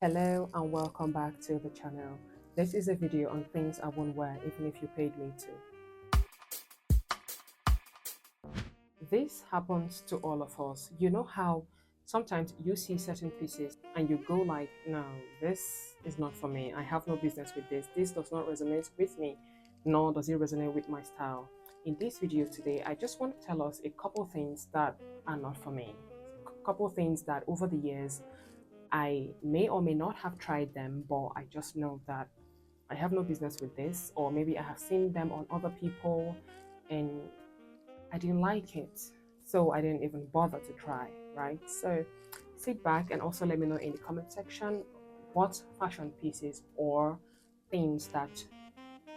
Hello and welcome back to the channel. This is a video on things I won't wear even if you paid me to. This happens to all of us. You know how sometimes you see certain pieces and you go like, no, this is not for me. I have no business with this. This does not resonate with me, nor does it resonate with my style. In this video today, I just want to tell us a couple things that are not for me. A couple things that over the years I may or may not have tried them, but I just know that I have no business with this, or maybe I have seen them on other people and I didn't like it, so I didn't even bother to try, right? So sit back and also let me know in the comment section what fashion pieces or things that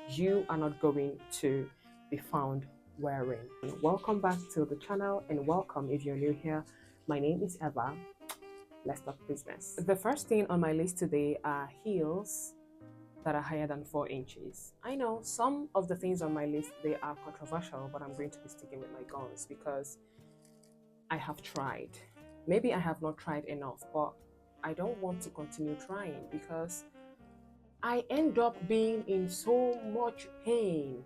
you are not going to be found wearing. Welcome back to the channel and welcome if you're new here. My name is Eva. Let's talk business. The first thing on my list today are heels that are higher than 4 inches. I know some of the things on my list, they are controversial, but I'm going to be sticking with my guns because I have tried. Maybe I have not tried enough, but I don't want to continue trying because I end up being in so much pain.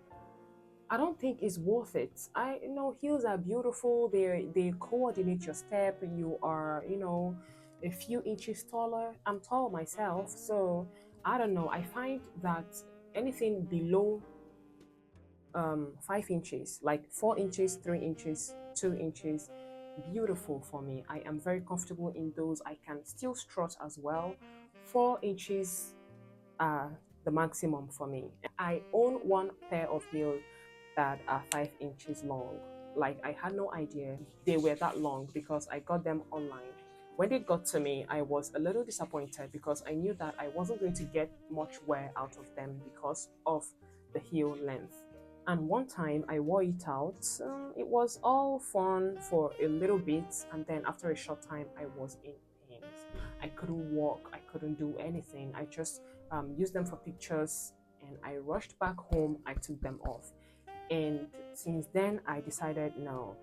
I don't think it's worth it. I know heels are beautiful. They coordinate your step. You are, a few inches taller. I'm tall myself, so I don't know. I find that anything below 5 inches, like 4 inches, 3 inches, 2 inches, beautiful for me. I am very comfortable in those. I can still strut as well. 4 inches are the maximum for me. I own one pair of heels that are 5 inches long. Like, I had no idea they were that long because I got them online. When it got to me, I was a little disappointed because I knew that I wasn't going to get much wear out of them because of the heel length. And one time I wore it out. It was all fun for a little bit, and then after a short time, I was in pain. I couldn't walk, I couldn't do anything. I just used them for pictures, and I rushed back home. I took them off. And since then, I decided no,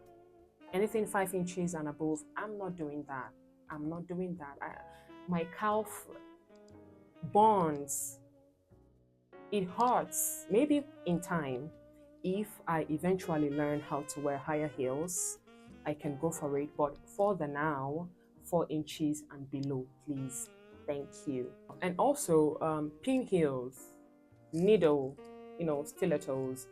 anything 5 inches and above, I'm not doing that. I'm not doing that. My calf burns. It hurts. Maybe in time, if I eventually learn how to wear higher heels, I can go for it. But for the now, 4 inches and below, please. Thank you. And also, pin heels, needle, stilettos.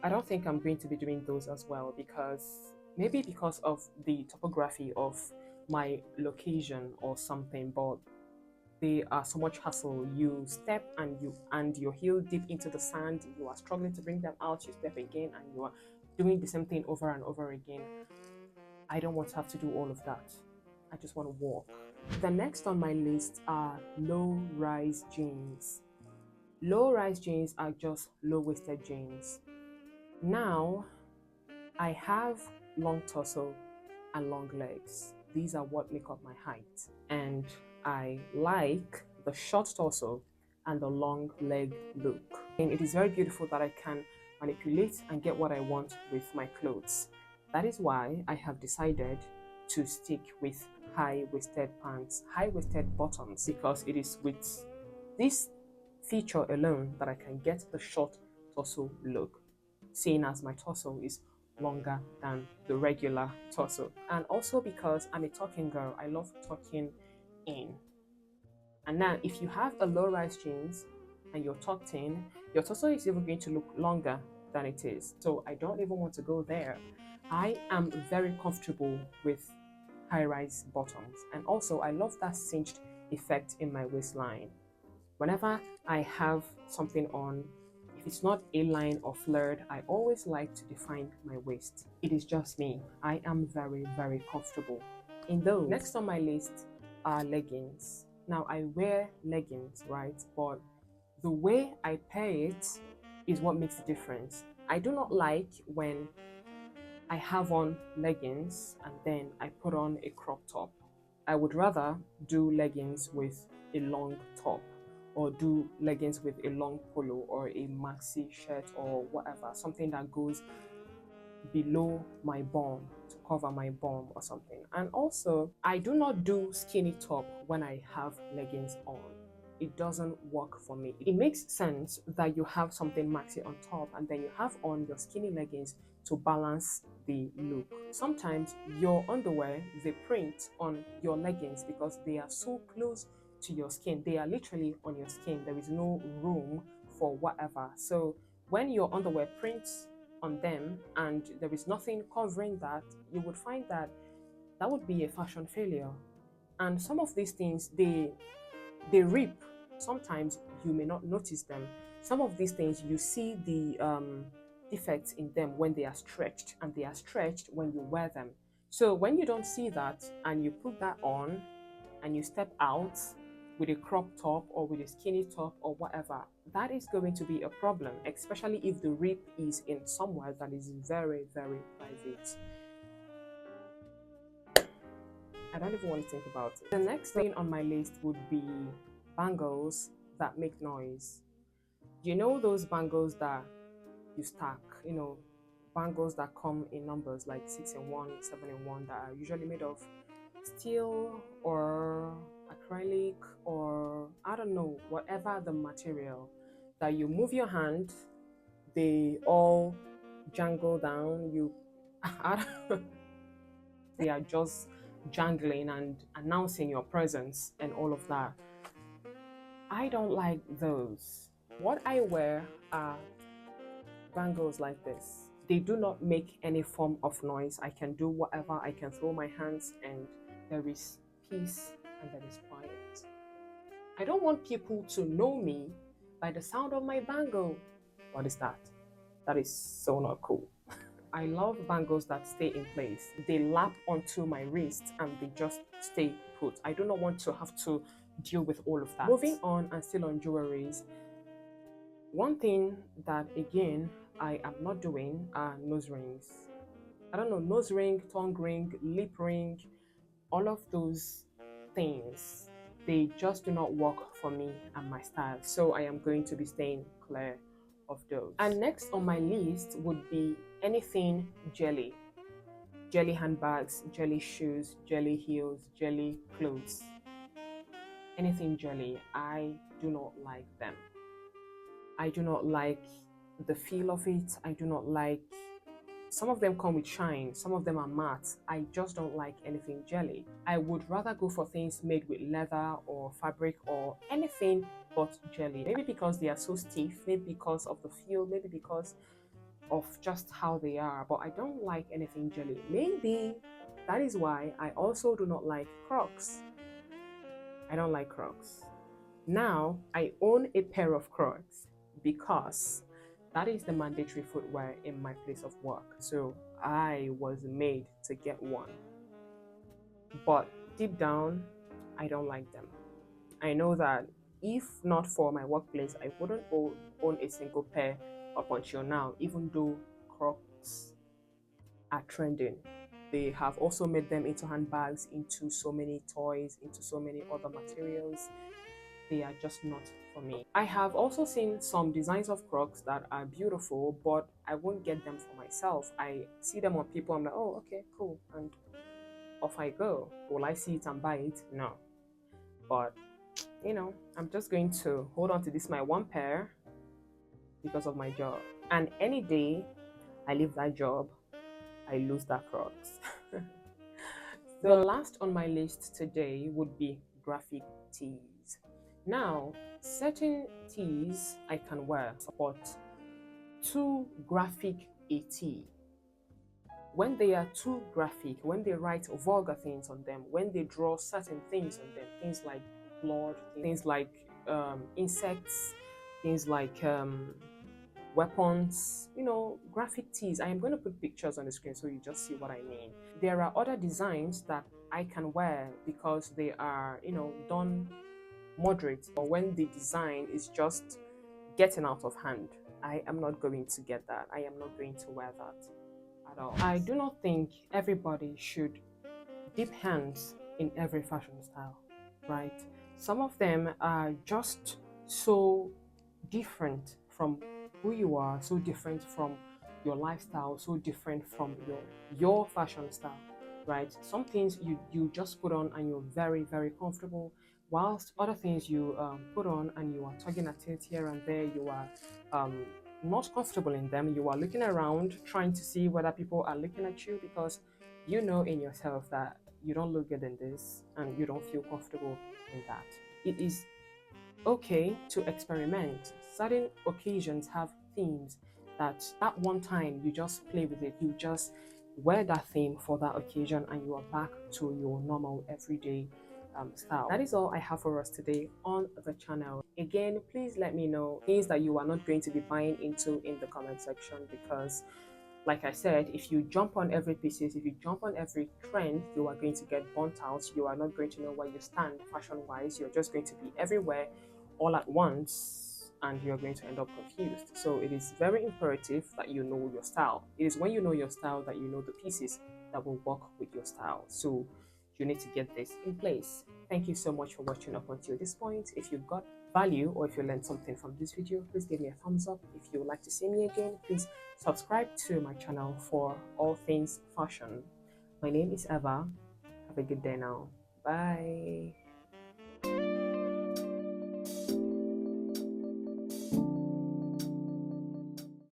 I don't think I'm going to be doing those as well because maybe because of the topography of my location or something, but they are so much hassle. You step and your heel dip into the sand, you are struggling to bring them out, you step again and you are doing the same thing over and over again. I don't want to have to do all of that. I just want to walk. The next on my list are low-rise jeans. Low-rise jeans are just low-waisted jeans. Now, I have long torso and long legs. These are what make up my height. And I like the short torso and the long leg look. And it is very beautiful that I can manipulate and get what I want with my clothes. That is why I have decided to stick with high-waisted pants, high-waisted bottoms, because it is with this feature alone that I can get the short torso look, seeing as my torso is longer than the regular torso. And also because I'm a talking girl, I love talking in. And now if you have a low-rise jeans and you're tucked in, your torso is even going to look longer than it is. So I don't even want to go there. I am very comfortable with high-rise bottoms. And also I love that cinched effect in my waistline. Whenever I have something on, if it's not A-line or flared, I always like to define my waist. It is just me. I am very, very comfortable in those. Next on my list are leggings. Now, I wear leggings, right? But the way I pair it is what makes the difference. I do not like when I have on leggings and then I put on a crop top. I would rather do leggings with a long top, or do leggings with a long polo or a maxi shirt or whatever, something that goes below my bum to cover my bum or something. And also, I do not do skinny top when I have leggings on. It doesn't work for me. It makes sense that you have something maxi on top and then you have on your skinny leggings to balance the look. Sometimes your underwear, they print on your leggings because they are so close to your skin. They are literally on your skin. There is no room for whatever. So when your underwear prints on them and there is nothing covering that, you would find that that would be a fashion failure. And some of these things, they rip. Sometimes you may not notice them. Some of these things, you see the defects in them when they are stretched, and they are stretched when you wear them. So when you don't see that and you put that on and you step out with a crop top or with a skinny top or whatever, that is going to be a problem, especially if the rip is in somewhere that is very, very private. I don't even want to think about it. The next thing on my list would be bangles that make noise. You know those bangles that you stack, bangles that come in numbers like 6 in 1, 7 in 1, that are usually made of steel or acrylic or I don't know, whatever the material, that you move your hand, they all jangle down. They are just jangling and announcing your presence and all of that. I don't like those. What I wear are bangles like this. They do not make any form of noise. I can do whatever. I can throw my hands and there is peace and there is quiet. I don't want people to know me by the sound of my bangle. What is that? That is so not cool. I love bangles that stay in place. They lap onto my wrist and they just stay put. I do not want to have to deal with all of that. Moving on and still on jewelries, one thing that again I am not doing are nose rings. I don't know, nose ring, tongue ring, lip ring, all of those things, they just do not work for me and my style. So I am going to be staying clear of those. And next on my list would be anything jelly. Jelly handbags, jelly shoes, jelly heels, jelly clothes. Anything jelly, I do not like them. I do not like the feel of it. I do not like, some of them come with shine, some of them are matte. I just don't like anything jelly. I would rather go for things made with leather or fabric or anything but jelly. Maybe because they are so stiff, maybe because of the feel, maybe because of just how they are, but I don't like anything jelly. Maybe that is why I also do not like Crocs. I don't like Crocs. Now I own a pair of Crocs because that is the mandatory footwear in my place of work. So I was made to get one. But deep down, I don't like them. I know that if not for my workplace, I wouldn't own a single pair up until now, even though Crocs are trending. They have also made them into handbags, into so many toys, into so many other materials. They are just not for me. I have also seen some designs of Crocs that are beautiful, but I won't get them for myself. I see them on people, I'm like, oh, okay, cool, and off I go. Will I see it and buy it? No. But, I'm just going to hold on to this, my one pair, because of my job. And any day I leave that job, I lose that Crocs. The last on my list today would be graphic tees. Now, certain tees I can wear, but too graphic a tee, when they are too graphic, when they write vulgar things on them, when they draw certain things on them, things like blood, things like insects, things like weapons, graphic tees. I am going to put pictures on the screen so you just see what I mean. There are other designs that I can wear because they are, done moderate, or when the design is just getting out of hand. I am not going to get that. I am not going to wear that at all. I do not think everybody should dip hands in every fashion style, right? Some of them are just so different from who you are, so different from your lifestyle so different from your fashion style, right? Some things you just put on and you're very, very comfortable, whilst other things you put on and you are tugging at it here and there, you are um, not comfortable in them. You are looking around trying to see whether people are looking at you, because you know in yourself that you don't look good in this and you don't feel comfortable in that. It is okay to experiment. Certain occasions have themes that at one time you just play with it, you just wear that theme for that occasion, and you are back to your normal everyday style. That is all I have for us today on the channel. Again, please let me know things that you are not going to be buying into in the comment section, because like I said, if you jump on every pieces, if you jump on every trend, you are going to get burnt out. You are not going to know where you stand fashion wise. You're just going to be everywhere all at once, and you're going to end up confused. So it is very imperative that you know your style. It is when you know your style that you know the pieces that will work with your style. So you need to get this in place. Thank you so much for watching up until this point. If you got value or if you learned something from this video, please give me a thumbs up. If you would like to see me again, please subscribe to my channel for all things fashion. My name is Eva. Have a good day now. Bye.